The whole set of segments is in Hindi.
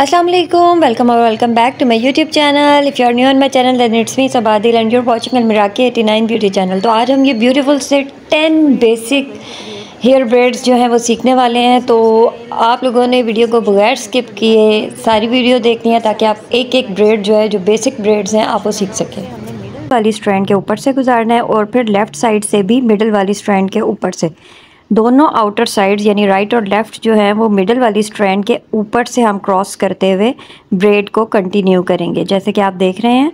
अस्सलाम वालेकुम, वेलकम और welcome back to my YouTube channel. If you are new on my channel then it's me Sabadil and you are watching अलमिराकी 89 ब्यूटी चैनल। तो आज हम ये ब्यूटीफुल से 10 बेसिक हेयर ब्रेड्स जो हैं वो सीखने वाले हैं। तो आप लोगों ने वीडियो को बगैर स्किप किए सारी वीडियो देखनी है ताकि आप एक एक ब्रेड जो है, जो बेसिक ब्रेड्स हैं, आप वो सीख सकें। वाली स्ट्रैंड के ऊपर से गुजारना है और फिर लेफ़्ट साइड से भी मिडल वाली स्ट्रैंड के ऊपर से, दोनों आउटर साइड्स यानी राइट और लेफ़्ट जो है वो मिडल वाली स्ट्रैंड के ऊपर से हम क्रॉस करते हुए ब्रेड को कंटिन्यू करेंगे। जैसे कि आप देख रहे हैं,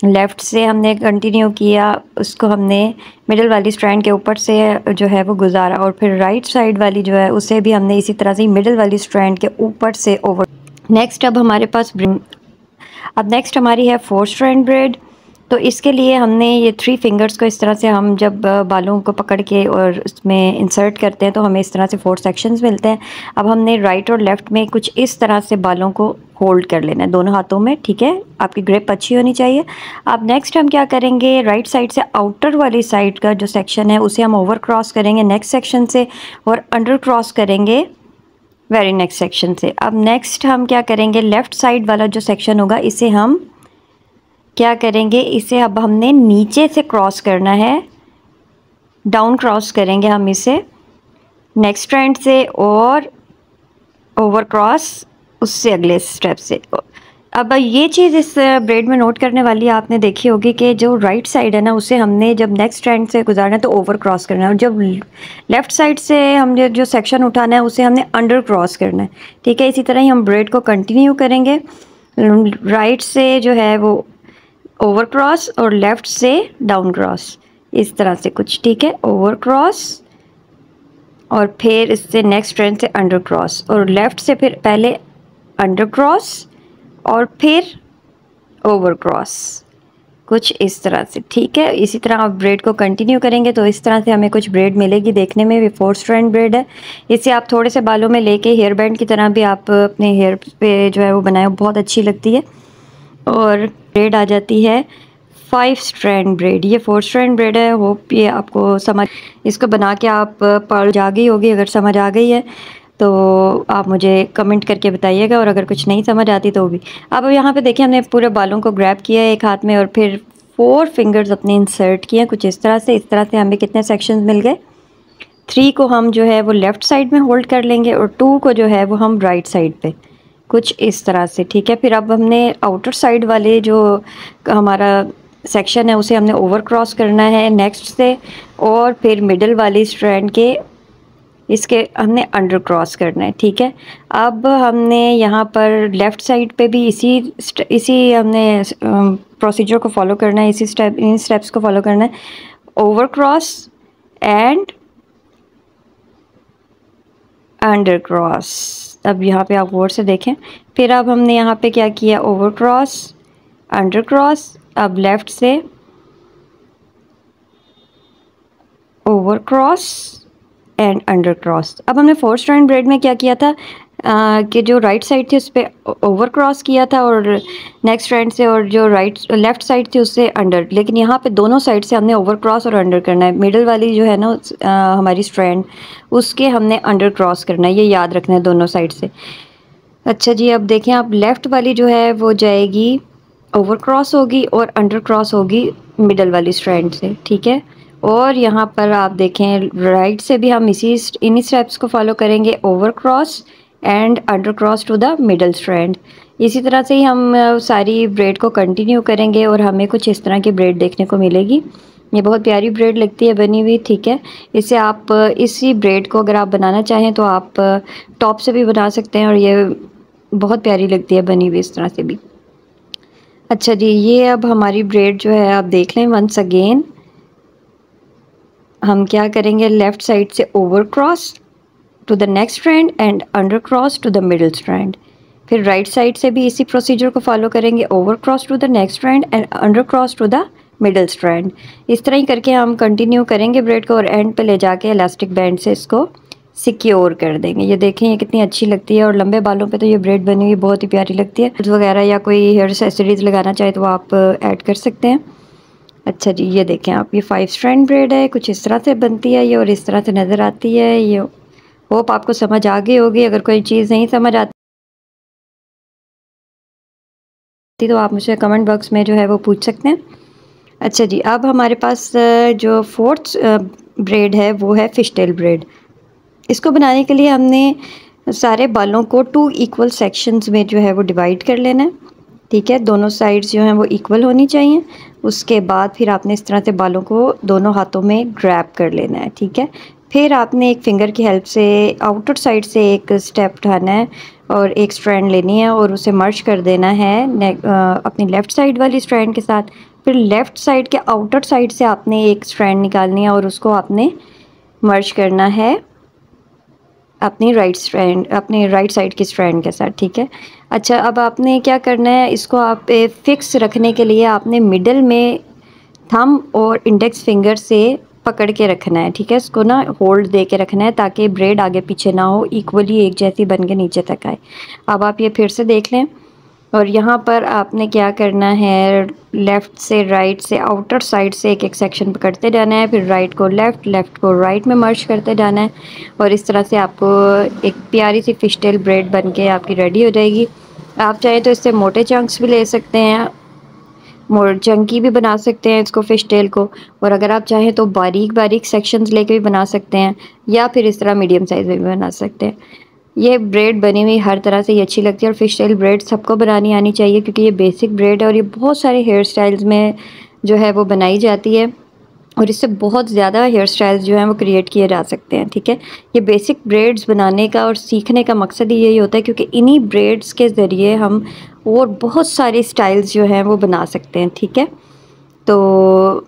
लेफ़्ट से हमने कंटिन्यू किया, उसको हमने मिडल वाली स्ट्रैंड के ऊपर से जो है वो गुजारा और फिर राइट साइड वाली जो है उसे भी हमने इसी तरह से मिडल वाली स्ट्रैंड के ऊपर से ओवर। नेक्स्ट अब हमारे पास नेक्स्ट हमारी है 4 स्ट्रैंड ब्रेड। तो इसके लिए हमने ये 3 फिंगर्स को इस तरह से, हम जब बालों को पकड़ के और उसमें इंसर्ट करते हैं तो हमें इस तरह से 4 सेक्शंस मिलते हैं। अब हमने राइट और लेफ़्ट में कुछ इस तरह से बालों को होल्ड कर लेना है दोनों हाथों में, ठीक है। आपकी ग्रिप अच्छी होनी चाहिए। अब नेक्स्ट हम क्या करेंगे, राइट साइड से आउटर वाली साइड का जो सेक्शन है उसे हम ओवर क्रॉस करेंगे नेक्स्ट सेक्शन से और अंडर क्रॉस करेंगे वेरी नेक्स्ट सेक्शन से। अब नेक्स्ट हम क्या करेंगे, लेफ़्ट साइड वाला जो सेक्शन होगा इसे हम क्या करेंगे, इसे अब हमने नीचे से क्रॉस करना है, डाउन क्रॉस करेंगे हम इसे नेक्स्ट स्ट्रैंड से और ओवर क्रॉस उससे अगले स्टेप से। अब ये चीज़ इस ब्रेड में नोट करने वाली आपने देखी होगी कि जो राइट साइड है ना उसे हमने जब नेक्स्ट स्ट्रैंड से गुजारना है तो ओवर क्रॉस करना है और जब लेफ़्ट साइड से हमने जो सेक्शन उठाना है उसे हमने अंडर क्रॉस करना है, ठीक है। इसी तरह ही हम ब्रेड को कंटिन्यू करेंगे, राइट से जो है वो ओवर क्रॉस और लेफ़्ट से डाउन क्रॉस, इस तरह से कुछ, ठीक है। ओवर क्रॉस और फिर इससे नेक्स्ट स्ट्रैंड से अंडर क्रॉस और लेफ़्ट से फिर पहले अंडर क्रॉस और फिर ओवर क्रॉस, कुछ इस तरह से, ठीक है। इसी तरह आप ब्रेड को कंटिन्यू करेंगे तो इस तरह से हमें कुछ ब्रेड मिलेगी। देखने में भी 4 स्ट्रैंड ब्रेड है। इसे आप थोड़े से बालों में लेके हेयर बैंड की तरह भी आप अपने हेयर पे जो है वो बनाएं, बहुत अच्छी लगती है। और ब्रेड आ जाती है 5 स्ट्रैंड ब्रेड। ये 4 स्ट्रैंड ब्रेड है। होप ये आपको समझ, इसको बना के आप पढ़ जा गई होगी। अगर समझ आ गई है तो आप मुझे कमेंट करके बताइएगा और अगर कुछ नहीं समझ आती तो भी। अब यहाँ पे देखिए, हमने पूरे बालों को ग्रैब किया है एक हाथ में और फिर 4 फिंगर्स अपने इंसर्ट किए कुछ इस तरह से। इस तरह से हमें कितने सेक्शंस मिल गए, 3 को हम जो है वो लेफ़्ट साइड में होल्ड कर लेंगे और 2 को जो है वो हम राइट साइड पे, कुछ इस तरह से, ठीक है। फिर अब हमने आउटर साइड वाले जो हमारा सेक्शन है उसे हमने ओवर क्रॉस करना है नेक्स्ट से और फिर मिडल वाली स्ट्रैंड के इसके हमने अंडर क्रॉस करना है, ठीक है। अब हमने यहाँ पर लेफ़्ट साइड पे भी इसी हमने प्रोसीजर को फॉलो करना है, इन स्टेप्स को फॉलो करना है। Over cross and under cross. अब यहाँ पे आप गौर से देखें। फिर अब हमने यहाँ पे क्या किया, ओवर क्रॉस, अंडर क्रॉस, अब लेफ़्ट से over cross and under cross. अब हमने 4 स्ट्रैंड ब्रेड में क्या किया था कि जो राइट साइड थी उस पर ओवर क्रॉस किया था और नेक्स्ट स्ट्रैंड से, और जो लेफ़्ट साइड थी उससे अंडर। लेकिन यहाँ पे दोनों साइड से हमने ओवर क्रॉस और अंडर करना है। मिडल वाली जो है ना हमारी स्ट्रैंड, उसके हमने अंडर क्रॉस करना है, ये याद रखना है दोनों साइड से। अच्छा जी, अब देखें, अब लेफ़्ट वाली जो है वो जाएगी, ओवर क्रॉस होगी और अंडर क्रॉस होगी मिडल वाली स्ट्रैंड से, ठीक है। और यहाँ पर आप देखें, राइट से भी हम इन्हीं स्टेप्स को फॉलो करेंगे, over cross and under cross to the middle strand. इसी तरह से ही हम सारी ब्रेड को कंटिन्यू करेंगे और हमें कुछ इस तरह की ब्रेड देखने को मिलेगी। ये बहुत प्यारी ब्रेड लगती है बनी हुई, ठीक है। इसे आप इसी ब्रेड को अगर आप बनाना चाहें तो आप टॉप से भी बना सकते हैं और ये बहुत प्यारी लगती है बनी हुई इस तरह से भी। अच्छा जी, ये अब हमारी ब्रेड जो है आप देख लें वंस अगेन। हम क्या करेंगे, लेफ़्ट साइड से over cross to the next strand and under cross to the middle strand. फिर राइट साइड से भी इसी प्रोसीजर को फॉलो करेंगे, over cross to the next strand and under cross to the middle strand. इस तरह ही करके हम कंटिन्यू करेंगे ब्रेड को और एंड पे ले जाके इलास्टिक बैंड से इसको सिक्योर कर देंगे। ये देखें, ये कितनी अच्छी लगती है और लंबे बालों पे तो ये ब्रेड बनी हुई बहुत ही प्यारी लगती है। वगैरह या कोई हेयर एक्सेसरीज लगाना चाहे तो आप ऐड कर सकते हैं। अच्छा जी, ये देखें आप, ये 5 स्ट्रैंड ब्रेड है, कुछ इस तरह से बनती है ये और इस तरह से नज़र आती है ये। होप आपको समझ आ गई होगी। अगर कोई चीज़ नहीं समझ आती तो आप मुझे कमेंट बॉक्स में जो है वो पूछ सकते हैं। अच्छा जी, अब हमारे पास जो फोर्थ ब्रेड है वो है फिश टेल ब्रेड। इसको बनाने के लिए हमने सारे बालों को 2 इक्वल सेक्शंस में जो है वो डिवाइड कर लेना है, ठीक है। दोनों साइड्स जो हैं वो इक्वल होनी चाहिए। उसके बाद फिर आपने इस तरह से बालों को दोनों हाथों में ग्रैब कर लेना है, ठीक है। फिर आपने एक फिंगर की हेल्प से आउटर साइड से एक स्टेप उठाना है और एक स्ट्रैंड लेनी है और उसे मर्ज कर देना है अपनी लेफ़्ट साइड वाली स्ट्रैंड के साथ। फिर लेफ़्ट साइड के आउटर साइड से आपने एक स्ट्रैंड निकालनी है और उसको आपने मर्ज करना है अपनी अपनी राइट साइड की स्ट्रैंड के साथ, ठीक है। अच्छा, अब आपने क्या करना है, इसको आप फिक्स रखने के लिए आपने मिडल में थंब और इंडेक्स फिंगर से पकड़ के रखना है, ठीक है। इसको ना होल्ड दे के रखना है ताकि ब्रेड आगे पीछे ना हो, इक्वली एक जैसी बन के नीचे तक आए। अब आप ये फिर से देख लें और यहाँ पर आपने क्या करना है, लेफ़्ट से राइट से आउटर साइड से एक एक सेक्शन पकड़ते जाना है, फिर राइट को लेफ़्ट, लेफ़्ट को राइट में मर्ज करते जाना है और इस तरह से आपको एक प्यारी सी फिश टेल ब्रेड बन के आपकी रेडी हो जाएगी। आप चाहें तो इससे मोटे चंक्स भी ले सकते हैं, चंकी भी बना सकते हैं इसको, फिश टेल को। और अगर आप चाहें तो बारीक बारीक सेक्शंस लेके भी बना सकते हैं या फिर इस तरह मीडियम साइज़ में भी बना सकते हैं। ये ब्रेड बनी हुई हर तरह से ये अच्छी लगती है और फिश टेल ब्रेड सबको बनानी आनी चाहिए क्योंकि ये बेसिक ब्रेड है और ये बहुत सारे हेयर स्टाइल्स में जो है वो बनाई जाती है और इससे बहुत ज़्यादा हेयर स्टाइल्स जो हैं वो क्रिएट किए जा सकते हैं, ठीक है। ये बेसिक ब्रेड्स बनाने का और सीखने का मकसद ही यही होता है क्योंकि इन्हीं ब्रेड्स के ज़रिए हम और बहुत सारी स्टाइल्स जो हैं वो बना सकते हैं, ठीक है। तो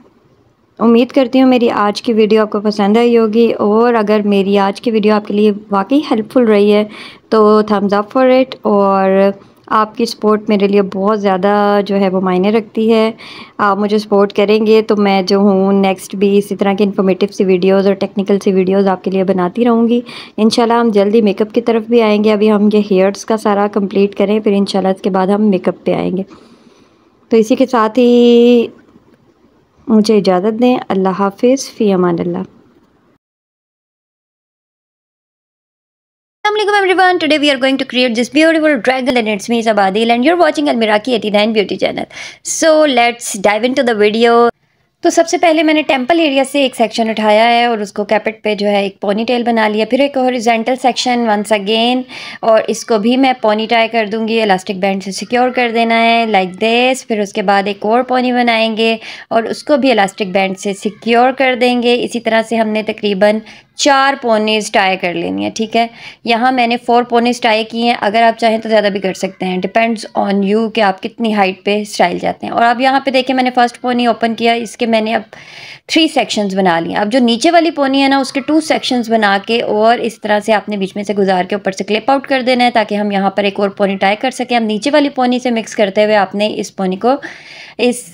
उम्मीद करती हूँ मेरी आज की वीडियो आपको पसंद आई होगी और अगर मेरी आज की वीडियो आपके लिए वाकई हेल्पफुल रही है तो थम्स अप फॉर इट। और आपकी सपोर्ट मेरे लिए बहुत ज़्यादा जो है वो मायने रखती है। आप मुझे सपोर्ट करेंगे तो मैं जो हूँ नेक्स्ट भी इसी तरह की इन्फॉर्मेटिव सी वीडियोस और टेक्निकल सी वीडियोस आपके लिए बनाती रहूँगी। इंशाल्लाह हम जल्दी मेकअप की तरफ भी आएंगे। अभी हम ये हेयर्स का सारा कंप्लीट करें, फिर इंशाल्लाह इसके बाद हम मेकअप पे आएंगे। तो इसी के साथ ही मुझे इजाज़त दें। अल्लाह हाफिज़, फ़ी अमान अल्लाह। Assalamualaikum everyone. Today we are going to create this beautiful dragon and it's me Sabadil and you're watching Almiraki 89 beauty channel. So let's dive into the video. तो सबसे पहले मैंने टेम्पल एरिया से एक सेक्शन उठाया है और उसको कैपेट पे जो है एक पोनी टेल बना लिया। फिर एक हॉरिजॉन्टल सेक्शन वंस अगेन और इसको भी मैं पोनी टाई कर दूंगी, इलास्टिक बैंड से सिक्योर कर देना है लाइक दिस। फिर उसके बाद एक और पोनी बनाएंगे और उसको भी इलास्टिक बैंड से सिक्योर कर देंगे। इसी तरह से हमने तकरीबन 4 पोनीज टाई कर लेनी है, ठीक है। यहाँ मैंने 4 पोनीज टाई की हैं, अगर आप चाहें तो ज़्यादा भी कर सकते हैं, डिपेंड्स ऑन यू कि आप कितनी हाइट पे स्टाइल जाते हैं। और अब यहाँ पे देखिए मैंने फर्स्ट पोनी ओपन किया, इसके मैंने अब 3 सेक्शंस बना लिए। अब जो नीचे वाली पोनी है ना उसके 2 सेक्शंस बना के और इस तरह से आपने बीच में से गुजार के ऊपर से क्लिप आउट कर देना है ताकि हम यहाँ पर एक और पोनी टाई कर सकें। अब नीचे वाली पोनी से मिक्स करते हुए आपने इस पोनी को, इस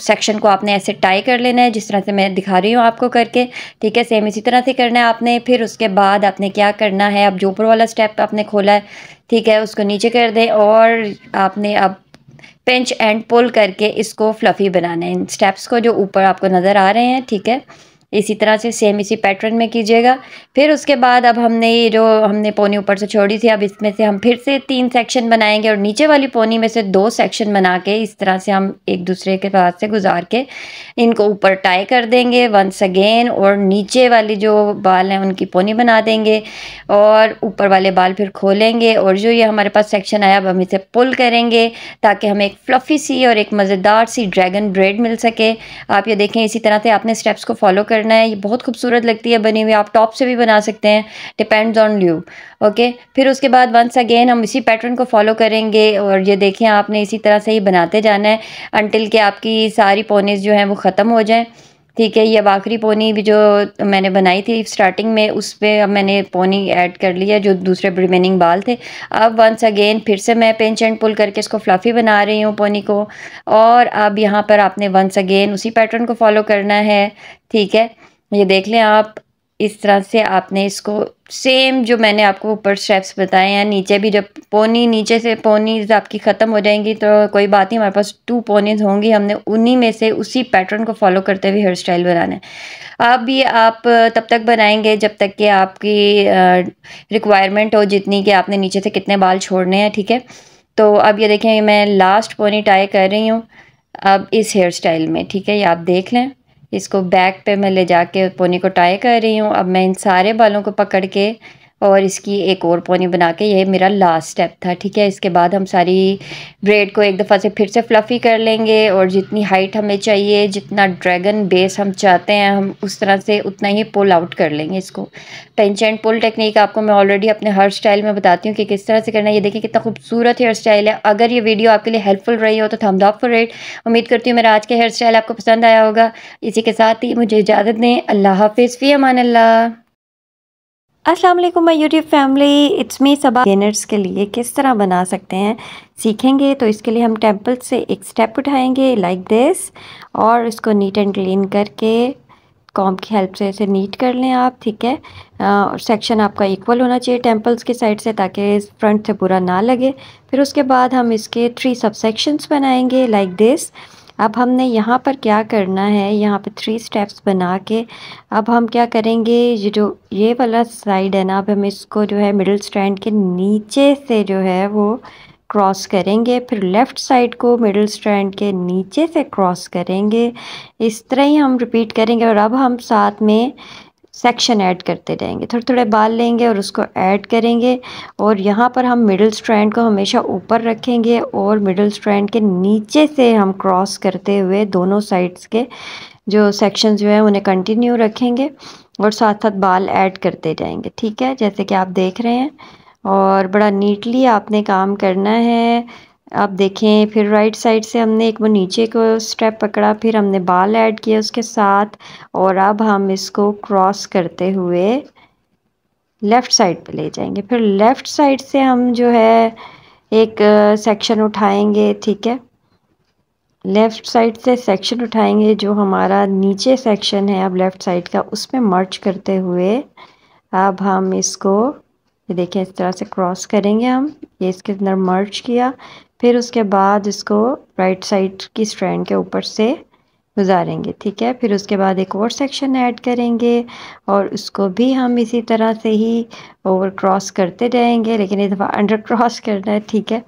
सेक्शन को आपने ऐसे टाई कर लेना है जिस तरह से मैं दिखा रही हूँ आपको करके, ठीक है। सेम इसी तरह से करना है आपने। फिर उसके बाद आपने क्या करना है, अब जो ऊपर वाला स्टेप आपने खोला है, ठीक है, उसको नीचे कर दें और आपने अब पिंच एंड पुल करके इसको फ्लफ़ी बनाना है। इन स्टेप्स को जो ऊपर आपको नज़र आ रहे हैं, ठीक है, इसी तरह से सेम इसी पैटर्न में कीजिएगा। फिर उसके बाद अब हमने ये जो हमने पोनी ऊपर से छोड़ी थी, अब इसमें से हम फिर से 3 सेक्शन बनाएंगे और नीचे वाली पोनी में से 2 सेक्शन बना के इस तरह से हम एक दूसरे के पास से गुजार के इनको ऊपर टाई कर देंगे वंस अगेन और नीचे वाली जो बाल हैं उनकी पोनी बना देंगे और ऊपर वाले बाल फिर खोलेंगे और जो ये हमारे पास सेक्शन आया अब हम इसे पुल करेंगे ताकि हमें एक फ्लफ़ी सी और एक मज़ेदार सी ड्रैगन ब्रेड मिल सके। आप ये देखें, इसी तरह से आपने स्टेप्स को फॉलो करना है। ये बहुत खूबसूरत लगती है बनी हुई, आप टॉप से भी बना सकते हैं, डिपेंड्स ऑन यू, ओके। फिर उसके बाद वंस अगेन हम इसी पैटर्न को फॉलो करेंगे और ये देखें आपने इसी तरह से ही बनाते जाना है अनटिल कि आपकी सारी पोनीज जो हैं वो ख़त्म हो जाएं, ठीक है। ये अब आखिरी पोनी भी जो मैंने बनाई थी स्टार्टिंग में उस पर अब मैंने पोनी ऐड कर लिया जो दूसरे रिमेनिंग बाल थे। अब वंस अगेन फिर से मैं पिंच एंड पुल करके इसको फ्लफ़ी बना रही हूँ पोनी को और अब यहाँ पर आपने वंस अगेन उसी पैटर्न को फॉलो करना है, ठीक है। ये देख लें आप, इस तरह से आपने इसको सेम जो मैंने आपको ऊपर स्टेप्स बताए हैं नीचे भी, जब पोनी नीचे से पोनीज आपकी ख़त्म हो जाएंगी तो कोई बात नहीं, हमारे पास 2 पोनीज होंगी, हमने उन्हीं में से उसी पैटर्न को फॉलो करते हुए हेयर स्टाइल बनाना है। अब ये आप तब तक बनाएंगे जब तक कि आपकी रिक्वायरमेंट हो जितनी कि आपने नीचे से कितने बाल छोड़ने हैं, ठीक है। तो अब ये देखें मैं लास्ट पोनी टाई कर रही हूँ अब इस हेयर स्टाइल में, ठीक है। ये आप देख लें, इसको बैक पे मैं ले जाके पोनी को टाई कर रही हूँ। अब मैं इन सारे बालों को पकड़ के और इसकी एक और पोनी बना के, ये मेरा लास्ट स्टेप था, ठीक है। इसके बाद हम सारी ब्रेड को एक दफ़ा से फिर से फ्लफ़ी कर लेंगे और जितनी हाइट हमें चाहिए, जितना ड्रैगन बेस हम चाहते हैं, हम उस तरह से उतना ही पुल आउट कर लेंगे इसको। पिंच एंड पुल टेक्निक आपको मैं ऑलरेडी अपने हर स्टाइल में बताती हूँ कि किस तरह से करना है। ये देखिए कितना खूबसूरत हेयर स्टाइल है। अगर ये वीडियो आपके लिए हेल्पफुल रही हो तो थम्स अप फॉर इट। उम्मीद करती हूँ मेरा आज के हेयर स्टाइल आपको पसंद आया होगा। इसी के साथ ही मुझे इजाज़त दें। अल्लाह हाफिज़, फ़ी अमान अल्लाह। अस्सलाम वालेकुम my YouTube family, it's me Saba. Beginners के लिए किस तरह बना सकते हैं सीखेंगे। तो इसके लिए हम टेम्पल से एक स्टेप उठाएंगे लाइक दिस और इसको नीट एंड क्लीन करके कॉम्ब की हेल्प से इसे नीट कर लें आप, ठीक है। और सेक्शन आपका इक्वल होना चाहिए टेम्पल्स की साइड से, ताकि फ्रंट से पूरा ना लगे। फिर उसके बाद हम इसके 3 सब सेक्शंस बनाएंगे लाइक दिस। अब हमने यहाँ पर क्या करना है, यहाँ पे 3 स्टेप्स बना के अब हम क्या करेंगे, ये वाला साइड है ना, अब हम इसको जो है मिडिल स्ट्रैंड के नीचे से जो है वो क्रॉस करेंगे। फिर लेफ़्ट साइड को मिडिल स्ट्रैंड के नीचे से क्रॉस करेंगे। इस तरह ही हम रिपीट करेंगे। और अब हम साथ में सेक्शन ऐड करते जाएंगे, थोड़े थोड़े बाल लेंगे और उसको ऐड करेंगे। और यहाँ पर हम मिडिल स्ट्रैंड को हमेशा ऊपर रखेंगे और मिडिल स्ट्रैंड के नीचे से हम क्रॉस करते हुए दोनों साइड्स के जो सेक्शन जो है उन्हें कंटिन्यू रखेंगे और साथ साथ बाल ऐड करते जाएंगे, ठीक है, जैसे कि आप देख रहे हैं। और बड़ा नीटली आपने काम करना है। आप देखें, फिर राइट साइड से हमने एक वो नीचे को स्टेप पकड़ा, फिर हमने बाल ऐड किए उसके साथ। और अब हम इसको क्रॉस करते हुए लेफ़्ट साइड पे ले जाएंगे। फिर लेफ़्ट साइड से हम जो है एक सेक्शन उठाएंगे, ठीक है। लेफ़्ट साइड से सेक्शन उठाएंगे जो हमारा नीचे सेक्शन है अब लेफ़्ट साइड का, उसमें मर्ज करते हुए अब हम इसको ये देखें इस तरह से क्रॉस करेंगे हम। ये इसके अंदर मर्ज किया, फिर उसके बाद इसको राइट साइड की स्ट्रैंड के ऊपर से गुजारेंगे, ठीक है। फिर उसके बाद एक और सेक्शन ऐड करेंगे और उसको भी हम इसी तरह से ही ओवर क्रॉस करते जाएंगे, लेकिन इस दफ़ा अंडर क्रॉस करना है, ठीक है।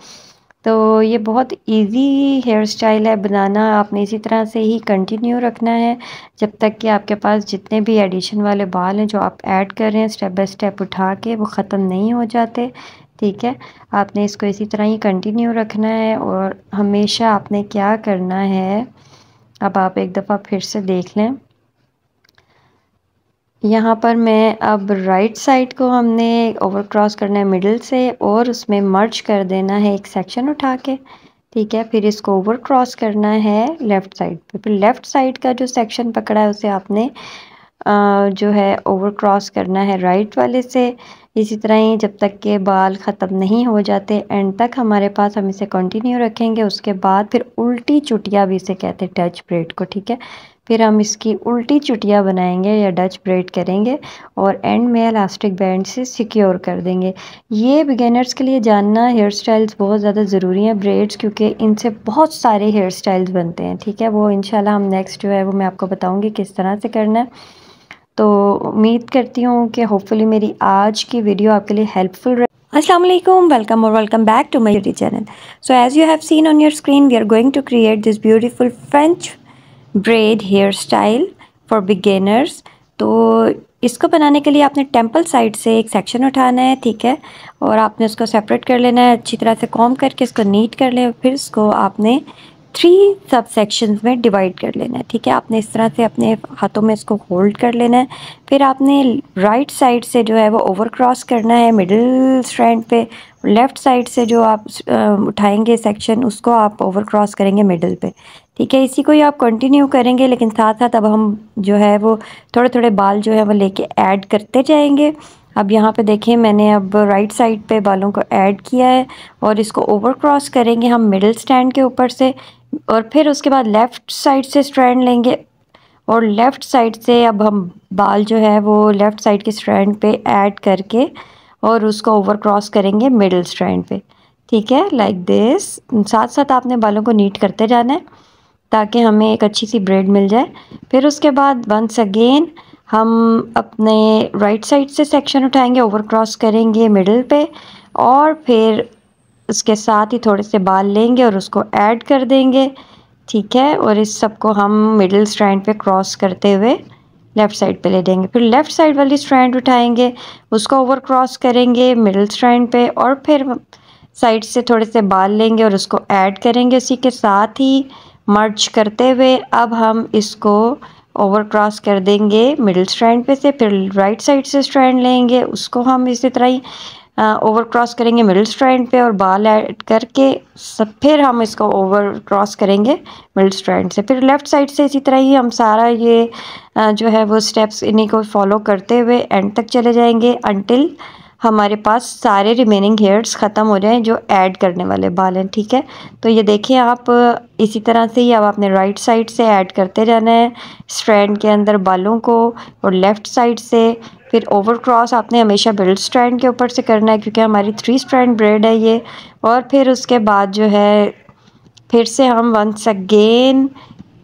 तो ये बहुत इजी हेयर स्टाइल है बनाना, आपने इसी तरह से ही कंटिन्यू रखना है जब तक कि आपके पास जितने भी एडिशन वाले बाल हैं जो आप ऐड कर रहे हैं स्टेप बाय स्टेप उठा के, वो ख़त्म नहीं हो जाते, ठीक है। आपने इसको इसी तरह ही कंटिन्यू रखना है। और हमेशा आपने क्या करना है, अब आप एक दफ़ा फिर से देख लें। यहाँ पर मैं अब राइट साइड को हमने ओवर क्रॉस करना है मिडिल से और उसमें मर्ज कर देना है एक सेक्शन उठा के, ठीक है। फिर इसको ओवर क्रॉस करना है लेफ़्ट साइड पे। फिर लेफ़्ट साइड का जो सेक्शन पकड़ा है उसे आपने जो है ओवर क्रॉस करना है राइट वाले से। इसी तरह ही जब तक के बाल ख़त्म नहीं हो जाते एंड तक हमारे पास, हम इसे कंटिन्यू रखेंगे। उसके बाद फिर उल्टी चुटिया भी इसे कहते हैं, डच ब्रेड को, ठीक है। फिर हम इसकी उल्टी चुटिया बनाएंगे या डच ब्रेड करेंगे और एंड में इलास्टिक बैंड से सिक्योर कर देंगे। ये बिगिनर्स के लिए जानना हेयर स्टाइल्स बहुत ज़्यादा ज़रूरी हैं, ब्रेड्स, क्योंकि इनसे बहुत सारे हेयर स्टाइल्स बनते हैं, ठीक है। वो इंशाल्लाह हम नेक्स्ट जो है वो मैं आपको बताऊँगी किस तरह से करना है। तो उम्मीद करती हूँ कि होपफुली मेरी आज की वीडियो आपके लिए हेल्पफुल रहे। अस्सलाम वालेकुम, वेलकम और welcome back to my YouTube channel. So as you have seen on your screen, we are going to create this beautiful French braid hair style for beginners. तो इसको बनाने के लिए आपने टेम्पल साइड से एक सेक्शन उठाना है, ठीक है। और आपने उसको सेपरेट कर लेना है, अच्छी तरह से कॉम्ब करके इसको नीट कर लें। फिर इसको आपने 3 सब सेक्शंस में डिवाइड कर लेना है, ठीक है। आपने इस तरह से अपने हाथों में इसको होल्ड कर लेना है। फिर आपने राइट साइड से जो है वो ओवर क्रॉस करना है मिडिल स्ट्रैंड पे। लेफ़्ट साइड से जो आप उठाएंगे सेक्शन, उसको आप ओवर क्रॉस करेंगे मिडिल पे, ठीक है। इसी को ही आप कंटिन्यू करेंगे, लेकिन साथ साथ अब हम जो है वो थोड़े थोड़े बाल जो है वो लेके ऐड करते जाएंगे। अब यहाँ पे देखें, मैंने अब राइट साइड पे बालों को ऐड किया है और इसको ओवर क्रॉस करेंगे हम मिडिल स्टैंड के ऊपर से। और फिर उसके बाद लेफ़्ट साइड से स्ट्रैंड लेंगे और लेफ़्ट साइड से अब हम बाल जो है वो लेफ़्ट साइड के स्ट्रैंड पे ऐड करके और उसको ओवर क्रॉस करेंगे मिडिल स्ट्रैंड पे, ठीक है, लाइक दिस। साथ साथ आपने बालों को नीट करते जाना है ताकि हमें एक अच्छी सी ब्रेड मिल जाए। फिर उसके बाद वंस अगेन हम अपने राइट साइड से सेक्शन उठाएंगे, ओवर क्रॉस करेंगे मिडिल पे और फिर उसके साथ ही थोड़े से बाल लेंगे और उसको ऐड कर देंगे, ठीक है। और इस सब को हम मिडिल स्ट्रैंड पे क्रॉस करते हुए लेफ़्ट साइड पे ले जाएंगे। फिर लेफ़्ट साइड वाली स्ट्रैंड उठाएंगे, उसको ओवर क्रॉस करेंगे मिडिल स्ट्रैंड पे, और फिर साइड से थोड़े से बाल लेंगे और उसको ऐड करेंगे। उसी के साथ ही मर्ज करते हुए अब हम इसको ओवर क्रॉस कर देंगे मिडिल स्ट्रैंड पे से। फिर राइट साइड से स्ट्रैंड लेंगे, उसको हम इसी तरह ही ओवर क्रॉस करेंगे मिडिल स्ट्रैंड पे और बाल ऐड करके सब, फिर हम इसको ओवर क्रॉस करेंगे मिडिल स्ट्रैंड से। फिर लेफ़्ट साइड से इसी तरह ही हम सारा ये जो है वो स्टेप्स इन्हीं को फॉलो करते हुए एंड तक चले जाएंगे अंटिल हमारे पास सारे रिमेनिंग हेयर्स ख़त्म हो जाएं जो ऐड करने वाले बाल हैं, ठीक है। तो ये देखिए आप इसी तरह से ही अब आपने राइट साइड से ऐड करते जाना है स्ट्रैंड के अंदर बालों को, और लेफ़्ट साइड से फिर ओवर क्रॉस आपने हमेशा मिडिल स्ट्रैंड के ऊपर से करना है क्योंकि हमारी 3 स्ट्रैंड ब्रेड है ये। और फिर उसके बाद जो है फिर से हम वंस अगेन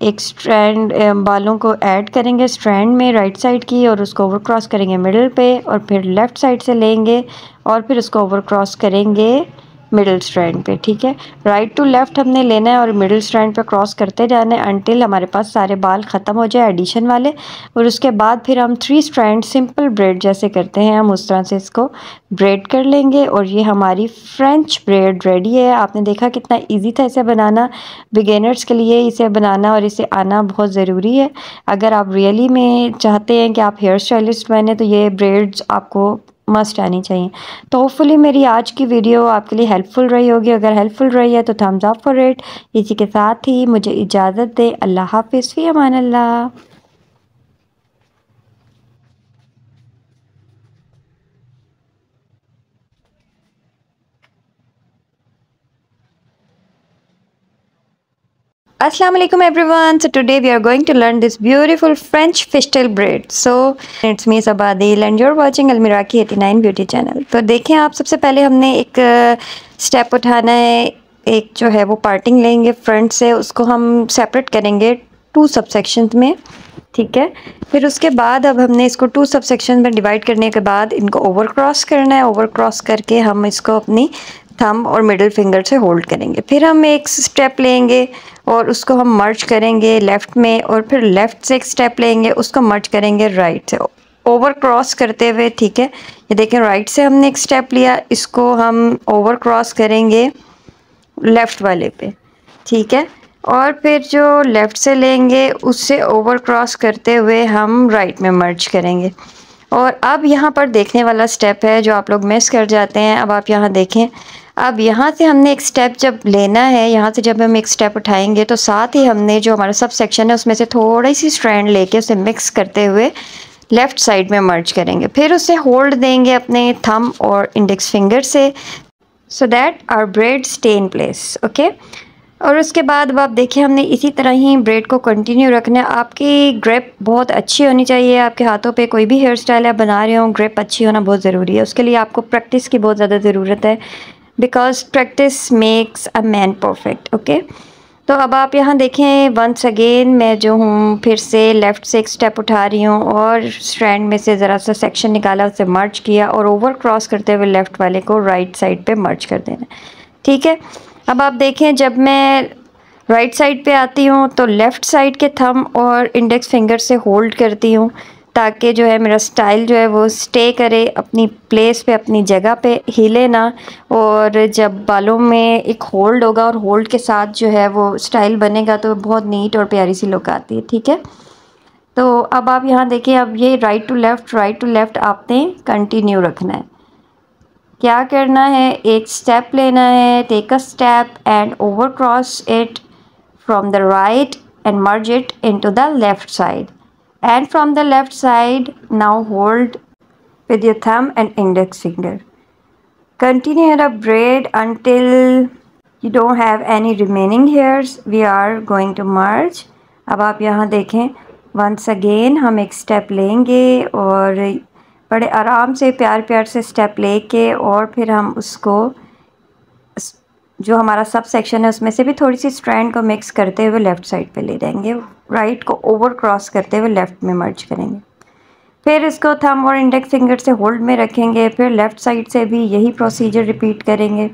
एक स्ट्रैंड बालों को ऐड करेंगे स्ट्रैंड में राइट साइड की, और उसको ओवर क्रॉस करेंगे मिडिल पे, और फिर लेफ़्ट साइड से लेंगे और फिर उसको ओवर क्रॉस करेंगे मिडिल स्ट्रैंड पे, ठीक है। राइट टू लेफ़्ट हमने लेना है और मिडिल स्ट्रैंड पे क्रॉस करते जाना है अंटिल हमारे पास सारे बाल ख़त्म हो जाए एडिशन वाले। और उसके बाद फिर हम 3 स्ट्रैंड सिंपल ब्रेड जैसे करते हैं हम उस तरह से इसको ब्रेड कर लेंगे, और ये हमारी फ्रेंच ब्रेड रेडी है। आपने देखा कितना ईजी था इसे बनाना, बिगिनर्स के लिए इसे बनाना और इसे आना बहुत ज़रूरी है। अगर आप रियली में चाहते हैं कि आप हेयर स्टाइलिस्ट बने तो ये ब्रेड्स आपको मस्ट आनी चाहिए। तो होपफुली मेरी आज की वीडियो आपके लिए हेल्पफुल रही होगी। अगर हेल्पफुल रही है तो थम्स अप फॉर इट। इसी के साथ ही मुझे इजाज़त दें। अल्लाह हाफ़िज़, फ़ी अमान अल्लाह। Assalamu alaikum everyone. So today we are going to learn this beautiful French fishtail braid. So it's me Sabadil and you're watching Almiraki 89 beauty channel. तो देखें आप, सबसे पहले हमने एक स्टेप उठाना है, एक जो है वो पार्टिंग लेंगे फ्रंट से, उसको हम सेपरेट करेंगे 2 सब सेक्शंस में, ठीक है। फिर उसके बाद अब हमने इसको 2 सब सेक्शन में डिवाइड करने के बाद इनको ओवर क्रॉस करना है। ओवर क्रॉस करके हम इसको अपनी थंब और मिडिल फिंगर से होल्ड करेंगे। फिर हम एक स्टेप लेंगे और उसको हम मर्ज करेंगे लेफ़्ट में, और फिर लेफ़्ट से एक स्टेप लेंगे उसको मर्ज करेंगे राइट से ओवर क्रॉस करते हुए, ठीक है। ये देखें राइट से हमने एक स्टेप लिया, इसको हम ओवर क्रॉस करेंगे लेफ़्ट वाले पे, ठीक है। और फिर जो लेफ़्ट से लेंगे उससे ओवर क्रॉस करते हुए हम राइट में मर्ज करेंगे। और अब यहाँ पर देखने वाला स्टेप है जो आप लोग मिस कर जाते हैं। अब आप यहाँ देखें, अब यहाँ से हमने एक स्टेप जब लेना है, यहाँ से जब हम एक स्टेप उठाएंगे तो साथ ही हमने जो हमारा सब सेक्शन है उसमें से थोड़ी सी स्ट्रैंड लेके उसे मिक्स करते हुए लेफ़्ट साइड में मर्ज करेंगे। फिर उसे होल्ड देंगे अपने थंब और इंडेक्स फिंगर से, so that our braid stay in place, okay. और उसके बाद अब आप देखिए हमने इसी तरह ही ब्रेड को कंटिन्यू रखना है। आपकी ग्रिप बहुत अच्छी होनी चाहिए, आपके हाथों पे कोई भी हेयर स्टाइल आप बना रहे हो ग्रिप अच्छी होना बहुत ज़रूरी है। उसके लिए आपको प्रैक्टिस की बहुत ज़्यादा ज़रूरत है, because practice makes a man perfect, okay. तो अब आप यहाँ देखें वंस अगेन मैं जो हूँ फिर से लेफ़्ट से एक स्टेप उठा रही हूँ और स्ट्रैंड में से ज़रा सा सेक्शन निकाला, उसे मर्ज किया और ओवर क्रॉस करते हुए लेफ़्ट वाले को राइट साइड पे मर्ज कर देना, ठीक है। अब आप देखें जब मैं राइट साइड पे आती हूँ तो लेफ़्ट साइड के थंब और इंडेक्स फिंगर से होल्ड करती हूँ ताकि जो है मेरा स्टाइल जो है वो स्टे करे अपनी प्लेस पे, अपनी जगह पे, हिले ना। और जब बालों में एक होल्ड होगा और होल्ड के साथ जो है वो स्टाइल बनेगा तो बहुत नीट और प्यारी सी लुक आती है, ठीक है। तो अब आप यहाँ देखिए, अब ये राइट टू लेफ़्ट आपने कंटिन्यू रखना है। क्या करना है, एक स्टेप लेना है, take a step and over cross it from the right and merge it into the left side, and from the left side now hold with your thumb and index finger. Continue the braid until you don't have any remaining hairs. We are going to merge. अब आप यहाँ देखें once again हम एक स्टेप लेंगे और बड़े आराम से प्यार से स्टेप लेके और फिर हम उसको जो हमारा सब सेक्शन है उसमें से भी थोड़ी सी स्ट्रैंड को मिक्स करते हुए लेफ़्ट साइड पे ले जाएंगे, राइट को ओवर क्रॉस करते हुए लेफ़्ट में मर्ज करेंगे। फिर इसको थंब और इंडेक्स फिंगर से होल्ड में रखेंगे, फिर लेफ़्ट साइड से भी यही प्रोसीजर रिपीट करेंगे।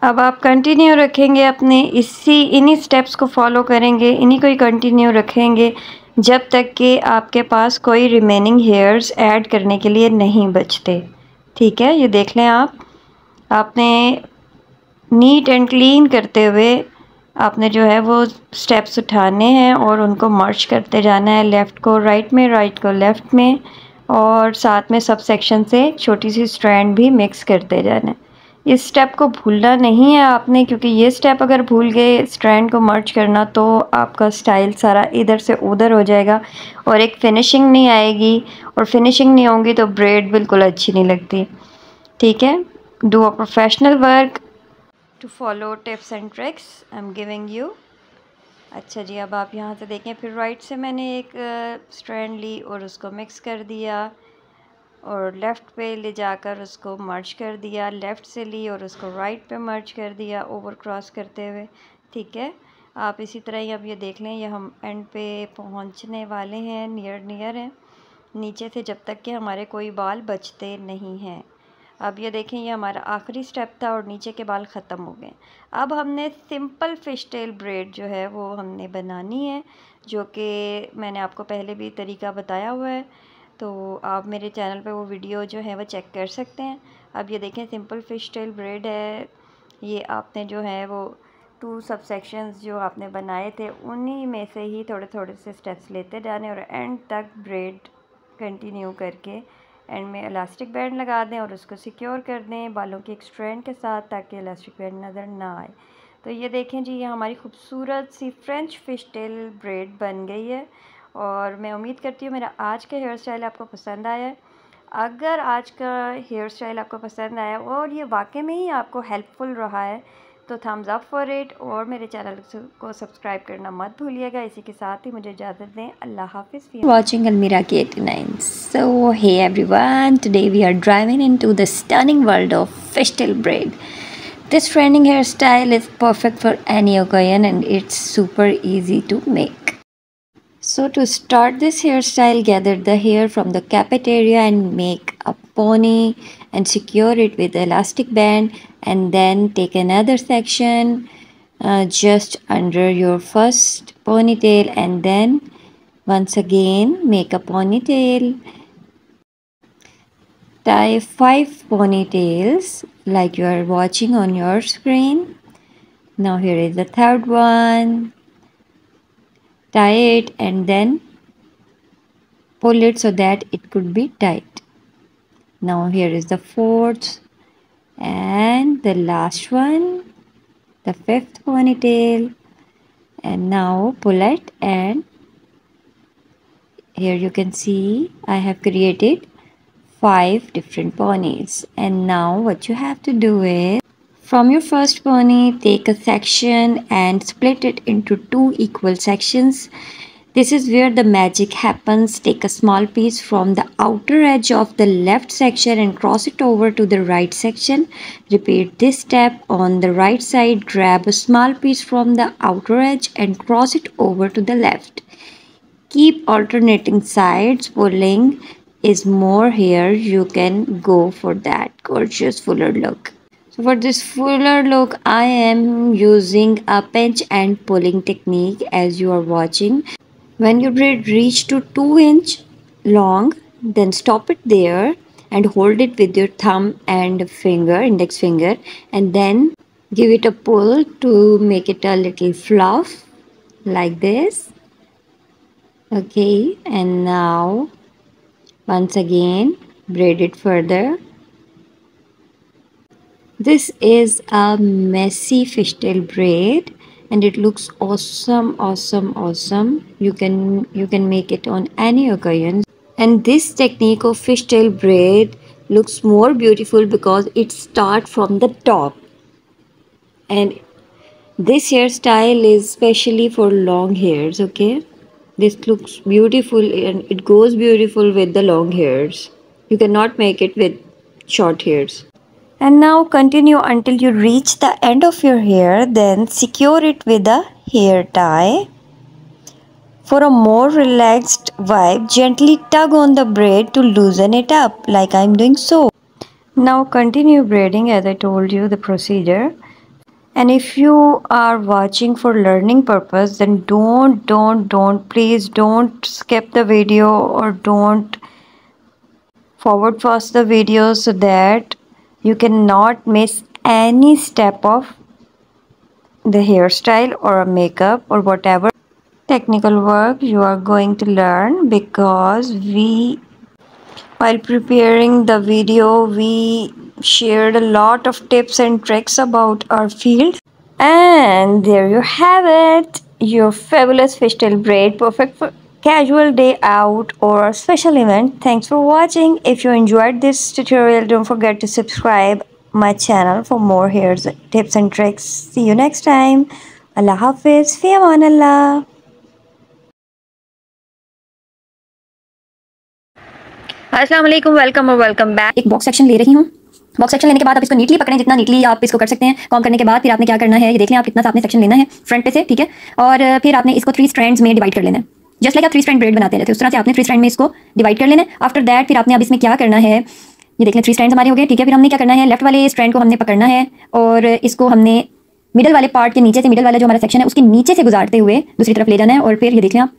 अब आप कंटिन्यू रखेंगे अपने इन्हीं स्टेप्स को फॉलो करेंगे, इन्हीं को ही कंटिन्यू रखेंगे जब तक कि आपके पास कोई रिमेनिंग हेयर्स ऐड करने के लिए नहीं बचते। ठीक है, ये देख लें आपने नीट एंड क्लीन करते हुए आपने जो है वो स्टेप्स उठाने हैं और उनको मर्ज करते जाना है, लेफ़्ट को राइट में, राइट को लेफ़्ट में, और साथ में सब सेक्शन से छोटी सी स्ट्रैंड भी मिक्स करते जाना है। इस स्टेप को भूलना नहीं है आपने, क्योंकि ये स्टेप अगर भूल गए स्ट्रैंड को मर्ज करना तो आपका स्टाइल सारा इधर से उधर हो जाएगा और एक फिनिशिंग नहीं आएगी, और फिनिशिंग नहीं होगी तो ब्रेड बिल्कुल अच्छी नहीं लगती। ठीक है, do a professional work to follow tips and tricks I am giving you. अच्छा जी, अब आप यहाँ से देखें, फिर राइट से मैंने एक स्ट्रैंड ली और उसको मिक्स कर दिया और लेफ़्ट पे ले जाकर उसको मर्ज कर दिया, लेफ़्ट से ली और उसको राइट पे मर्ज कर दिया ओवर क्रॉस करते हुए। ठीक है, आप इसी तरह ही अब ये देख लें, ये हम एंड पे पहुँचने वाले हैं, नियर हैं नीचे से, जब तक कि हमारे कोई बाल बचते नहीं हैं। अब ये देखें, ये हमारा आखिरी स्टेप था और नीचे के बाल ख़त्म हो गए। अब हमने सिंपल फ़िश टेल ब्रेड जो है वो हमने बनानी है, जो कि मैंने आपको पहले भी तरीका बताया हुआ है, तो आप मेरे चैनल पे वो वीडियो जो है वो चेक कर सकते हैं। अब ये देखें, सिंपल फ़िश टेल ब्रेड है, ये आपने जो है वो 2 सब सेक्शंस जो आपने बनाए थे उन्हीं में से ही थोड़े थोड़े से स्टेप्स लेते जाने और एंड तक ब्रेड कंटिन्यू करके एंड में इलास्टिक बैंड लगा दें और उसको सिक्योर कर दें बालों की एक स्ट्रैंड के साथ, ताकि इलास्टिक बैंड नज़र ना आए। तो ये देखें जी, ये हमारी खूबसूरत सी फ्रेंच फ़िश टेल ब्रेड बन गई है और मैं उम्मीद करती हूँ मेरा आज का हेयर स्टाइल आपको पसंद आया है। अगर आज का हेयर स्टाइल आपको पसंद आया और ये वाकई में ही आपको हेल्पफुल रहा है तो थम्स अप फॉर इट, और मेरे चैनल को सब्सक्राइब करना मत भूलिएगा। इसी के साथ ही मुझे इजाज़त दें, अल्लाह हाफिज़। Watching Almiraki 89. So hey everyone, today we are driving into the stunning world of fishtail braid. This trending hairstyle is perfect for any occasion and it's super easy to make. So to start this hairstyle, gather the hair from the capit area and make a pony and secure it with elastic band, and then take another section just under your first ponytail, and then once again make a ponytail. Tie 5 ponytails like you are watching on your screen. Now here is the third one. Tie it and then pull it so that it could be tight. Now here is the fourth and the last one, the fifth ponytail, and now pull it, and here you can see I have created 5 different ponies. And now what you have to do is, from your first pony, take a section and split it into 2 equal sections. This is where the magic happens. Take a small piece from the outer edge of the left section and cross it over to the right section. Repeat this step on the right side. Grab a small piece from the outer edge and cross it over to the left. Keep alternating sides. Pulling is more here. You can go for that gorgeous fuller look. So for this fuller look, I am using a pinch and pulling technique as you are watching. When your braid reach to 2-inch long, then stop it there and hold it with your thumb and finger, index finger, and then give it a pull to make it a little fluff like this. Okay, and now once again braid it further. This is a messy fishtail braid and it looks awesome. You can make it on any occasion, and this technique of fishtail braid looks more beautiful because it starts from the top, and this hairstyle is specially for long hairs. Okay, this looks beautiful and it goes beautiful with the long hairs. You cannot make it with short hairs. And now continue until you reach the end of your hair, then secure it with a hair tie. For a more relaxed vibe, gently tug on the braid to loosen it up like I am doing so. Now continue braiding as I told you the procedure. And if you are watching for learning purpose, then don't, please don't skip the video or don't forward fast the video so that you cannot miss any step of the hairstyle or a makeup or whatever technical work you are going to learn, because while preparing the video we shared a lot of tips and tricks about our field. And there you have it, your fabulous fishtail braid, perfect for casual day out or a special event. Thanks for watching. If you enjoyed this tutorial, don't forget to subscribe my channel for more hair tips and tricks. See you next time. Allah Hafiz. Fi aman Allah. अस्सलाम वालेकुम, वेलकम और वेलकम बैक। एक बॉक्स सेक्शन ले रही हूँ। बॉक्स सेक्शन लेने के बाद आप इसको नीटली पकड़ें, जितना नीटली आप इसको कर सकते हैं। कॉम करने के बाद फिर आपने क्या करना है, ये देख लें आप कितना सा आपने सेक्शन लेना है फ्रंट पे से, ठीक है। और फिर आपने इसको 3 स्ट्रैंड्स में डिवाइड कर लेना है, जस्ट लाइक आप 3 स्ट्रैंड ब्रेड बनाते रहते हैं, उस तरह से आपने 3 स्ट्रैंड में इसको डिवाइड कर लेना है। आफ्टर दैट फिर आपने अब इसमें क्या करना है, ये देख लें 3 स्ट्रैंड्स हमारे हो गए, ठीक है। फिर हमने क्या करना है, लेफ्ट वाले स्ट्रैंड को हमने पकड़ना है और इसको हमने मिडल वाले पार्ट के नीचे से, मिडल वाला जो हमारा सेक्शन है उसके नीचे से गुजारते हुए दूसरी तरफ ले जाना है। और फिर ये देख लें आप,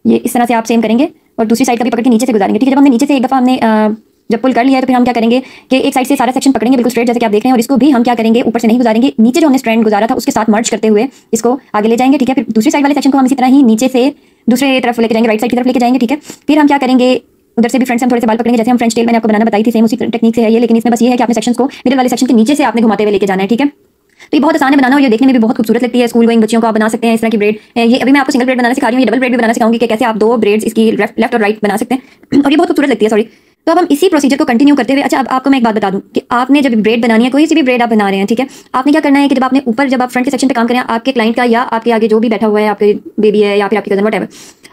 ये इस तरह से आप सेम करेंगे और दूसरी साइड का भी पकड़ के नीचे से गुजारेंगे, ठीक है। जब हमने नीचे से एक दफ़ा हमने जब पुल कर लिया है तो फिर हम क्या करेंगे कि एक साइड से सारा सेक्शन पकड़ेंगे बिल्कुल स्ट्रेट, जैसे कि आप देख रहे हैं। और इसको भी हम क्या करेंगे, ऊपर से नहीं गुजारेंगे, नीचे जो हमने स्ट्रैंड गुजारा था उसके साथ मर्ज करते हुए इसको आगे ले जाएंगे, ठीक है। फिर दूसरी साइड वाले सेक्शन को हम इसी तरह ही नीचे से दूसरे तरफ लेके जाएंगे, राइट साइड की तरफ लेके जाएंगे, ठीक है। फिर हम क्या करेंगे, उधर से भी फ्रंट से हम थोड़े से बाल पकड़ेंगे, जैसे हम फ्रेंच टेल मैंने आपको बनाना बताई थी, सेम उसी टेक्निक से है ये। लेकिन इसमें बस ये है कि आपने सेक्शन को मिडल वाले सेक्शन के नीचे से आपने घुमाते हुए लेके जाना है, ठीक है। तो ये बहुत आसान है बनाना और ये देखने में भी बहुत खूबसूरत लगती है। स्कूल गोइंग बच्चियों को आप बना सकते हैं इस तरह की ब्रेड। ये अभी मैं आपको सिंगल ब्रेड बनाना सिखा रही हूँ, ये डबल ब्रेड भी बनाना सिखाऊंगी कि कैसे आप 2 ब्रेड्स इसकी लेफ्ट और राइट बना सकते हैं और ये बहुत खूबसूरत लगती है, सॉरी। तो अब हम इसी प्रोसीजर को कंटिन्यू करते हुए, अच्छा अब आपको मैं एक बात बता दूं कि आपने जब ब्रेड बनानी है, कोई सी भी ब्रेड आप बना रहे हैं, ठीक है, आपने क्या करना है कि जब आपने ऊपर, जब आप फ्रंट के सेक्शन पे काम करें, आपके क्लाइंट का या आपके आगे जो भी बैठा हुआ है, आपके बेबी है या फिर आपकी कजन, व्हाटएवर,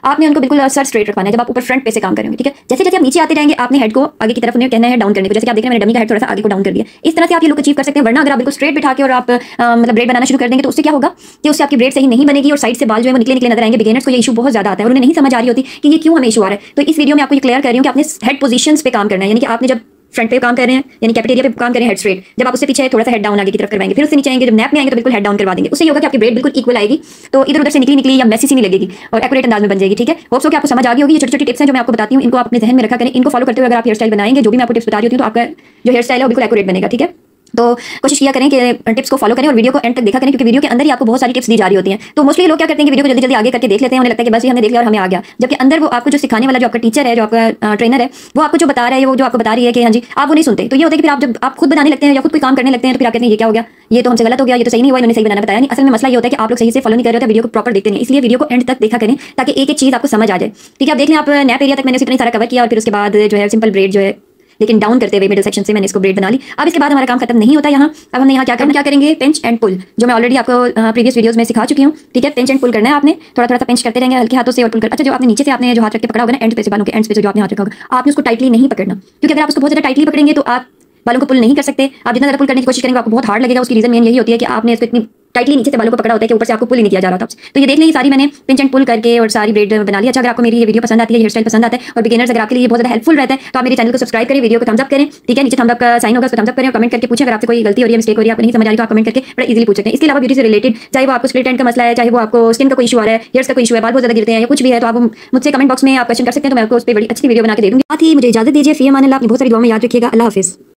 आपने उनको बिल्कुल सर स्ट्रेट रखवाना है जब आप ऊपर फ्रंट पे से काम करेंगे, ठीक है। जैसे जैसे आप नीचे आते जाएंगे आपने हेड को आगे की तरफ उन्हें कहना है डाउन करने को, जैसे कि आप देख रहे हैं मैंने डमी का हेड थोड़ा सा आगे को डाउन कर दिया। इस तरह से आप ये लुक अचीव कर सकते हैं। वरना अगर आप बिल्कुल स्ट्रेट बिठा के और आप मतलब ब्रेड बनाना शुरू कर देंगे तो उससे क्या होगा कि उससे आपकी ब्रेड सही नहीं बनेगी और साइड से बाल जो है वो निकले निकले नजर आएंगे। बिगिनर्स को ये इशू बहुत ज्यादा आता है और उन्हें नहीं समझ आ रही होती कि ये क्यों हमें इशू आ रहा है। तो इस वीडियो में आपको ये क्लियर कर रही हूँ कि आपने हेड पोजीशंस पे काम करना है, यानी कि आपने जब फ्रंट पे काम कर रहे हैं यानी कैपिटेरिया पे काम कर रहे हैं हेड स्ट्रेट, जब आप उससे पीछे थोड़ा सा हेड डाउन आगे की तरफ करवाएंगे, फिर उससे नीचे आएंगे, जब नैप में आएंगे तो बिल्कुल हेड डाउन करवा देंगे। उससे ये होगा कि आपकी ब्रेड बिल्कुल इक्वल आएगी, तो इधर उधर से निकली निकली या मैसी सी नहीं लगेगी और एक्यूरेट अंदाज में बन जाएगी, ठीक है। होप्स हो कि आपको समझ आ गई होगी। ये छोटी छोटी टिप्स हैं जो मैं आपको बताती हूँ, इनको आप अपने जहन में रखा करें। इनको फॉलो करते हुए अगर आप हेयर स्टाइल बनाएंगे, जो भी मैं आपको टिप्स बता रही हूँ, तो आपका जो हेयर स्टाइल है वो बिल्कुल एक्यूरेट बनेगा, ठीक है। तो कोशिश किया करें कि टिप्स को फॉलो करें और वीडियो को एंड तक देखा करें, क्योंकि वीडियो के अंदर ही आपको बहुत सारी टिप्स दी जा रही होती हैं। तो मोस्टली लोग क्या करते हैं कि वीडियो को जल्दी जल्दी आगे करके देख लेते हैं, उन्हें लगता है कि बस ये हमने देख लिया और हमें आ गया। जबकि अंदर वो आपको जो सिखाने वाला, जो आपका टीचर है, जो आपका ट्रेनर है, वो आपको जो बता रहा है, वो जो आपको बता रही है कि हाँ जी, आप वो नहीं सुनते। तो ये होता है कि फिर आप जब आप खुद बनाने लगते हैं या खुद कोई काम करने लगते हैं तो फिर आप कहते हैं ये क्या हो गया, ये तो हमसे गलत हो गया, ये तो सही नहीं हुआ, इन्होंने सही बनाना बताया नहीं। असल में मसला ये होता है कि आप लोग सही से फॉलो नहीं कर रहे होते, वीडियो को प्रॉपर देखते नहीं, इसलिए वीडियो को एंड तक देखा करें ताकि एक एक चीज़ आपको समझ आ जाए, ठीक है। आप देख लें, आप नैप एरिया तक मैंने इतना सारा कवर किया और फिर उसके बाद जो है सिंपल ब्रेड जो है लेकिन डाउन करते हुए मिडिल सेक्शन से मैंने इसको ब्रेड बना ली। अब इसके बाद हमारा काम खत्म नहीं होता यहाँ। अब हमने यहाँ क्या करेंगे, पिंच एंड पुल, जो मैं ऑलरेडी आपको प्रीवियस वीडियोस में सिखा चुकी हूँ, ठीक है। पिंच एंड पुल करना है आपने, थोड़ा थोड़ा सा पिंच करते रहेंगे हल्के हाथों से और पुल कर। अच्छा, जो आपने नीचे से आपने जो हाथ रख के पकड़ा होगा ना, एंड पे से, बालों के एंड पे से जो आपने हाथ रखा होगा, आपने उसको टाइटली नहीं पकड़ना, क्योंकि अगर आप उसको बहुत ज़्यादा टाइटली पकड़ेंगे तो आप बालों को पुल नहीं कर सकते। आप जितना ज़्यादा पुल करने की कोशिश करेंगे आपको बहुत हार्ड लगेगा। उसकी रीज़न मेन यही होती है कि आपने इसको इतनी टाइटली नीचे से बालों को पकड़ा होता है कि ऊपर से आपको पुल ही नहीं किया जा रहा था। तो ये देख लें, सारी मैंने पिंच एंड पुल करके और सारी ब्रेड बना लिया। अच्छा, अगर आपको मेरी ये वीडियो पसंद आती है, हेयर स्टाइल पसंद आता है और बिगिनर्स अगर आपके लिए बहुत ज़्यादा हेल्पफुल रहता है, तो आप मेरे चैनल को सब्सक्राइब करें, वीडियो को थम्स अप करें, ठीक है। नीचे थम्स अप का साइन होगा, उसको थम्स अप करें और कमेंट करके पूछें अगर आपसे कोई गलती हो रही है, मिस्टेक हो रही है, आपको नहीं समझ आ रही तो आप कमेंट करके बड़ा इजीली पूछ सकते हैं। इसके अलावा ब्यूटी से रिलेटेड, चाहे वो आपको स्प्लिट एंड का मसला है, चाहे वो आपको स्किन का कोई इशू आ रहा है, हेयर्स का कोई इशू है, बाल बहुत ज़्यादा गिरते हैं या कुछ भी है, तो आप मुझसे कमेंट बॉक्स में आप क्वेश्चन कर सकते हैं, तो मैं आपको उस पर बड़ी अच्छी वीडियो बना के दे दूँगी। साथ ही मुझे इजाजत दीजिए, फ़ी अमान अल्लाह। अपनी बहुत सारी दुआ में याद रखिएगा। अल्लाह हाफिज़।